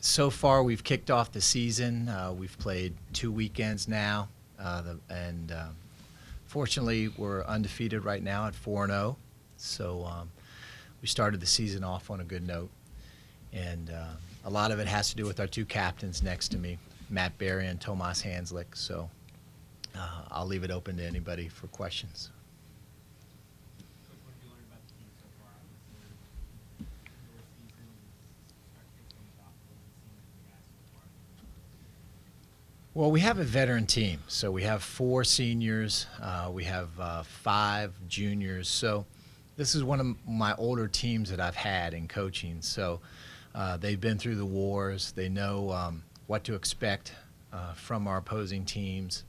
So far, we've kicked off the season. We've played 2 weekends now, and fortunately, we're undefeated right now at 4-0. So we started the season off on a good note, and a lot of it has to do with our two captains next to me, Matt Berry and Tomas Hanslick. So I'll leave it open to anybody for questions. Coach, what have you learned about the team so far? Obviously, indoor season is start to take things off. What have you seen from the guys so far? Well, we have a veteran team. So we have 4 seniors. We have 5 juniors. So this is one of my older teams that I've had in coaching. So they've been through the wars. They know what to expect from our opposing teams,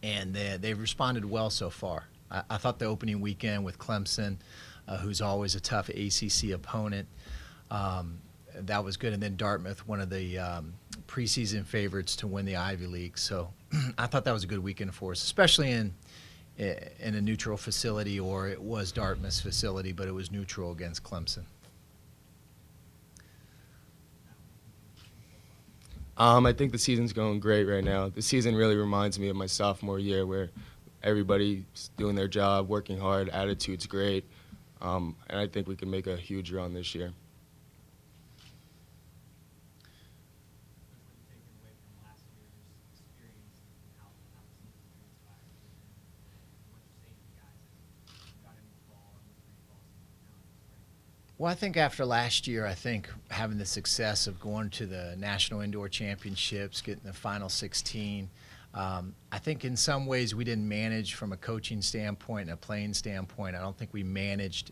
and they've responded well so far. I thought the opening weekend with Clemson, who's always a tough ACC opponent, that was good. And then Dartmouth, one of the preseason favorites to win the Ivy League. So I thought that was a good weekend for us, especially in a neutral facility, or it was Dartmouth's facility, but it was neutral against Clemson. I think the season's going great right now. The season really reminds me of my sophomore year, where everybody's doing their job, working hard, attitude's great, and I think we can make a huge run this year. Coach, what have you taken away from last year's experience and how the season transpired? And what you say to the guys as you got into the fall and the pre-fall season now in the spring? Well, I think after last year, I think having the success of going to the National Indoor Championships, getting the Final 16, I think in some ways we didn't manage from a coaching standpoint and a playing standpoint. I don't think we managed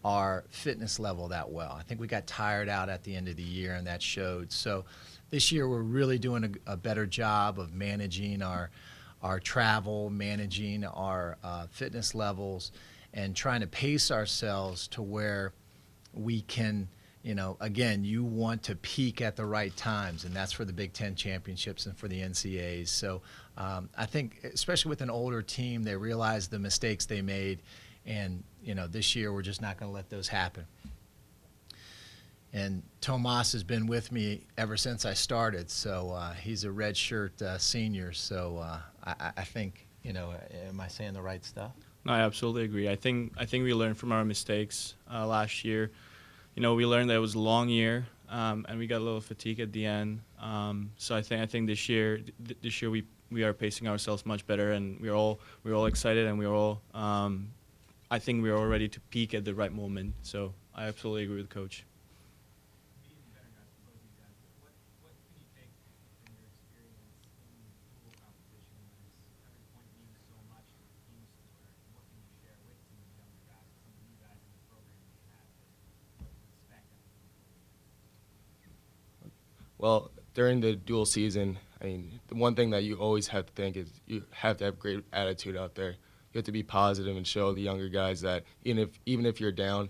our fitness level that well. I think we got tired out at the end of the year, and that showed. So this year we're really doing a better job of managing our travel, managing our fitness levels, and trying to pace ourselves to where we can, again, you want to peak at the right times, and that's for the Big Ten championships and for the NCAAs. So I think, especially with an older team, they realize the mistakes they made, and this year we're just not going to let those happen. And Tomas has been with me ever since I started, so he's a redshirt senior. So I think, am I saying the right stuff? No, I absolutely agree. I think we learned from our mistakes last year. We learned that it was a long year, and we got a little fatigue at the end. So I think this year we are pacing ourselves much better, and we're all excited, and we're all I think we're all ready to peak at the right moment. So I absolutely agree with Coach. Being the veteran guys for both of you guys, what can you take from your experience in dual competition as every point means so much to the team sport? And what can you share with some of the younger guys, some of the new guys in the program that you have, what to expect out of them? Well, during the dual season, I mean, the one thing that you always have to think is you have to have great attitude out there. You have to be positive and show the younger guys that even if you're down,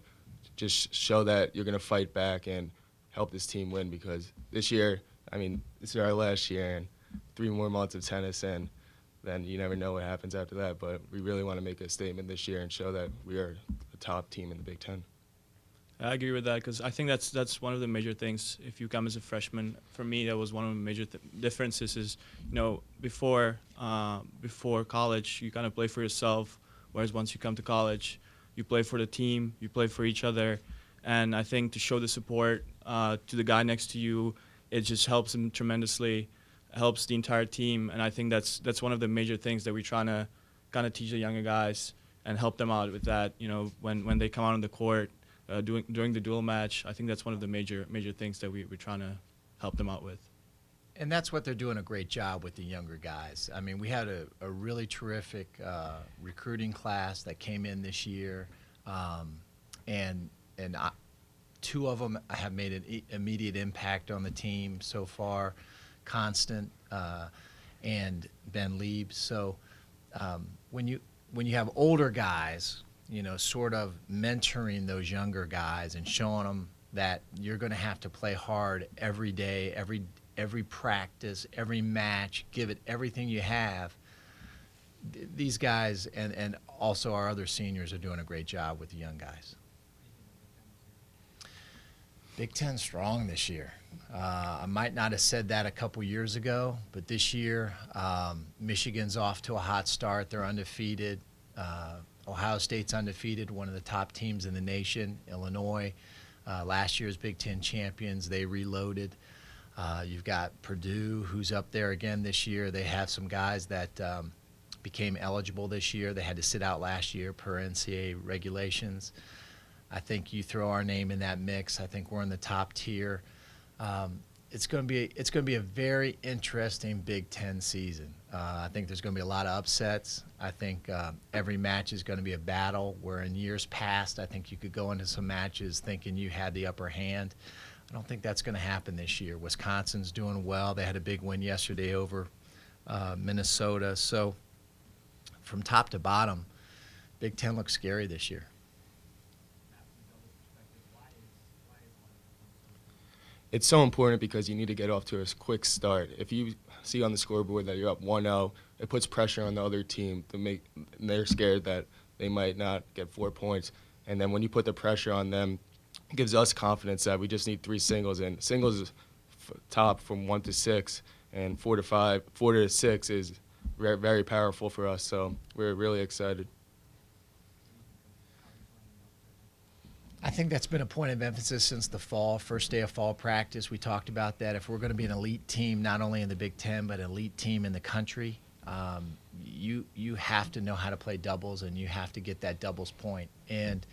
just show that you're going to fight back and help this team win, because this year, I mean, this is our last year and 3 more months of tennis, and then you never know what happens after that. But we really want to make a statement this year and show that we are the top team in the Big Ten. I agree with that, because I think that's one of the major things. If you come as a freshman, for me, that was one of the major differences. Is before college, you kind of play for yourself, whereas once you come to college, you play for the team, you play for each other, and I think to show the support to the guy next to you, it just helps him tremendously, helps the entire team, and I think that's one of the major things that we're trying to kind of teach the younger guys and help them out with that. When they come out on the court. During the dual match, I think that's one of the major things that we're trying to help them out with. And that's what they're doing a great job with the younger guys. I mean, we had a really terrific recruiting class that came in this year, and 2 of them have made an immediate impact on the team so far, Constant and Ben Lieb. So when you have older guys, sort of mentoring those younger guys and showing them that you're going to have to play hard every day, every practice, every match, give it everything you have. These guys and also our other seniors are doing a great job with the young guys. Big Ten strong this year. I might not have said that a couple years ago, but this year, Michigan's off to a hot start. They're undefeated. Ohio State's undefeated, one of the top teams in the nation. Illinois, last year's Big Ten champions, they reloaded. You've got Purdue, who's up there again this year. They have some guys that became eligible this year. They had to sit out last year per NCAA regulations. I think you throw our name in that mix. I think we're in the top tier. It's going to be a very interesting Big Ten season. I think there's going to be a lot of upsets. I think every match is going to be a battle. Where in years past, I think you could go into some matches thinking you had the upper hand. I don't think that's going to happen this year. Wisconsin's doing well. They had a big win yesterday over Minnesota. So from top to bottom, Big Ten looks scary this year. It's so important because you need to get off to a quick start. If you see on the scoreboard that you're up 1-0, it puts pressure on the other team and they're scared that they might not get 4 points. And then when you put the pressure on them, it gives us confidence that we just need 3 singles. And singles is top from 1 to 6, and 4 to 6 is very powerful for us. So we're really excited. I think that's been a point of emphasis since the fall, first day of fall practice. We talked about that. If we're going to be an elite team, not only in the Big Ten, but an elite team in the country, you have to know how to play doubles, and you have to get that doubles point. And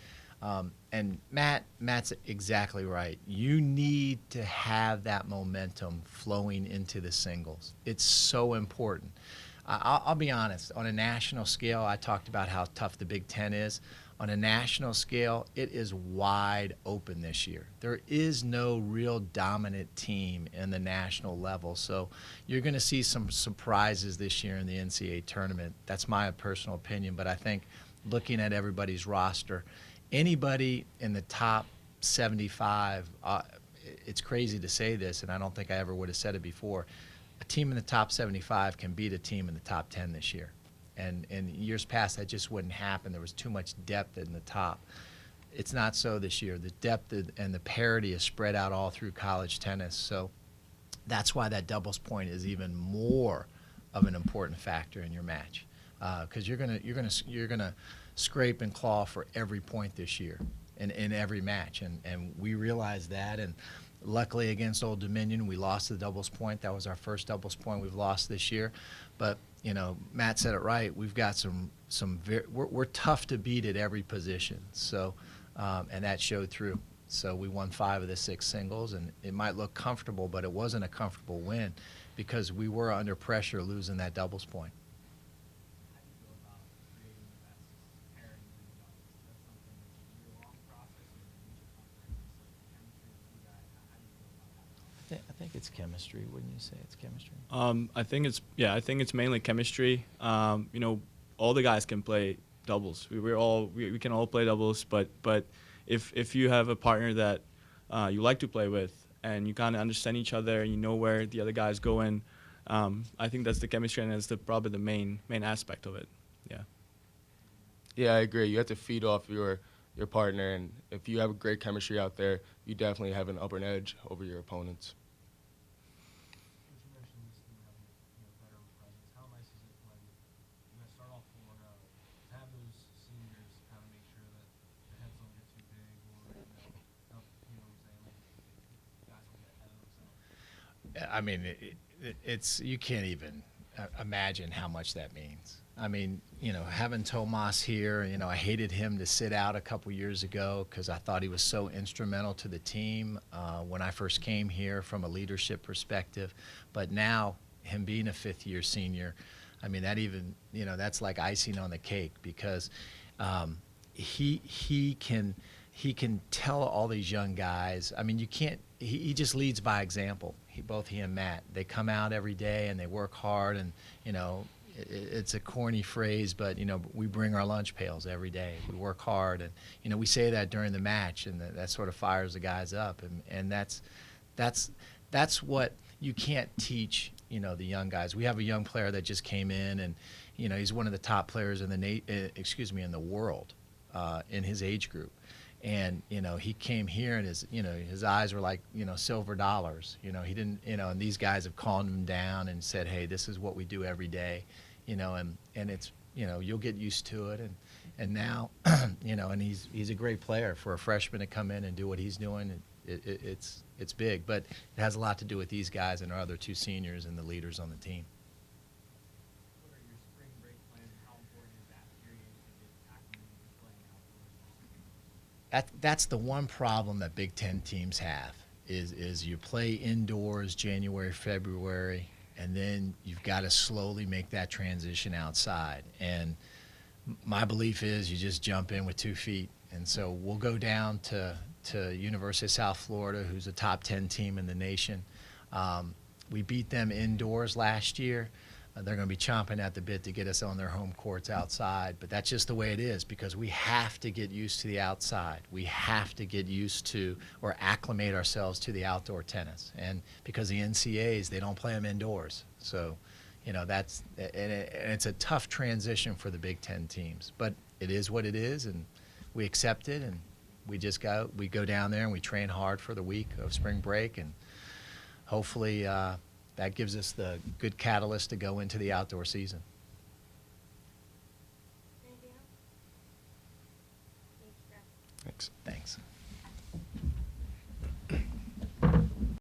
Matt's exactly right. You need to have that momentum flowing into the singles. It's so important. I'll be honest. On a national scale, I talked about how tough the Big Ten is. On a national scale, it is wide open this year. There is no real dominant team in the national level. So you're going to see some surprises this year in the NCAA tournament. That's my personal opinion. But I think looking at everybody's roster, anybody in the top 75, it's crazy to say this, and I don't think I ever would have said it before, a team in the top 75 can beat a team in the top 10 this year. And in years past, that just wouldn't happen. There was too much depth in the top. It's not so this year. The depth and the parity is spread out all through college tennis. So that's why that doubles point is even more of an important factor in your match, because you're gonna scrape and claw for every point this year in every match, and we realize that. And luckily against Old Dominion, we lost the doubles point. That was our first doubles point we've lost this year, but. You know, Matt said it right. We've got we're tough to beat at every position. So, and that showed through. So we won 5 of the 6 singles, and it might look comfortable, but it wasn't a comfortable win because we were under pressure losing that doubles point. How do you go about creating the best pairing in the doubles? Is that something that's a year-long process, or is it each chemistry of you guys? How do you go about that? I think it's chemistry. Wouldn't you say it's chemistry? I think it's mainly chemistry. You know, all the guys can play doubles. We can all play doubles, but if you have a partner that you like to play with and you kind of understand each other and you know where the other guys go in, I think that's the chemistry, and that's probably the main aspect of it. Yeah. Yeah, I agree. You have to feed off your partner, and if you have a great chemistry out there, you definitely have an upper edge over your opponents. You mentioned this team having veteran presence. How nice is it when you guys start off 4-0 to have those seniors kind of make sure that the heads don't get too big, or help, saying like guys don't get ahead of themselves? I mean, it's you can't even imagine how much that means. I mean, having Tomas here, I hated him to sit out a couple years ago because I thought he was so instrumental to the team when I first came here from a leadership perspective. But now, him being a fifth-year senior, I mean, that even, that's like icing on the cake because he can tell all these young guys. I mean, he just leads by example. Both he and Matt, they come out every day and they work hard, and it's a corny phrase, but we bring our lunch pails every day. We work hard, and we say that during the match, and that sort of fires the guys up, and that's what you can't teach the young guys. We have a young player that just came in, and he's one of the top players in the world in his age group, And, he came here and his eyes were like, silver dollars. He didn't, and these guys have calmed him down and said, hey, this is what we do every day, and it's, you'll get used to it. And now, and he's a great player for a freshman to come in and do what he's doing. It's big, but it has a lot to do with these guys and our other two seniors and the leaders on the team. What are your spring break plans, and how important is that period to get acclimated to playing outdoors? That's the one problem that Big Ten teams have is you play indoors January, February, and then you've got to slowly make that transition outside. And my belief is you just jump in with 2 feet. And so we'll go down to University of South Florida, who's a top 10 team in the nation. We beat them indoors last year. They're going to be chomping at the bit to get us on their home courts outside, but that's just the way it is because we have to get used to the outside. We have to get used to or acclimate ourselves to the outdoor tennis. And because the NCAAs, they don't play them indoors. So, that's and it's a tough transition for the Big Ten teams, but it is what it is, and we accept it, and we go down there and we train hard for the week of spring break, and hopefully that gives us the good catalyst to go into the outdoor season. Anything else? Thanks, Jeff. Thanks. Thanks.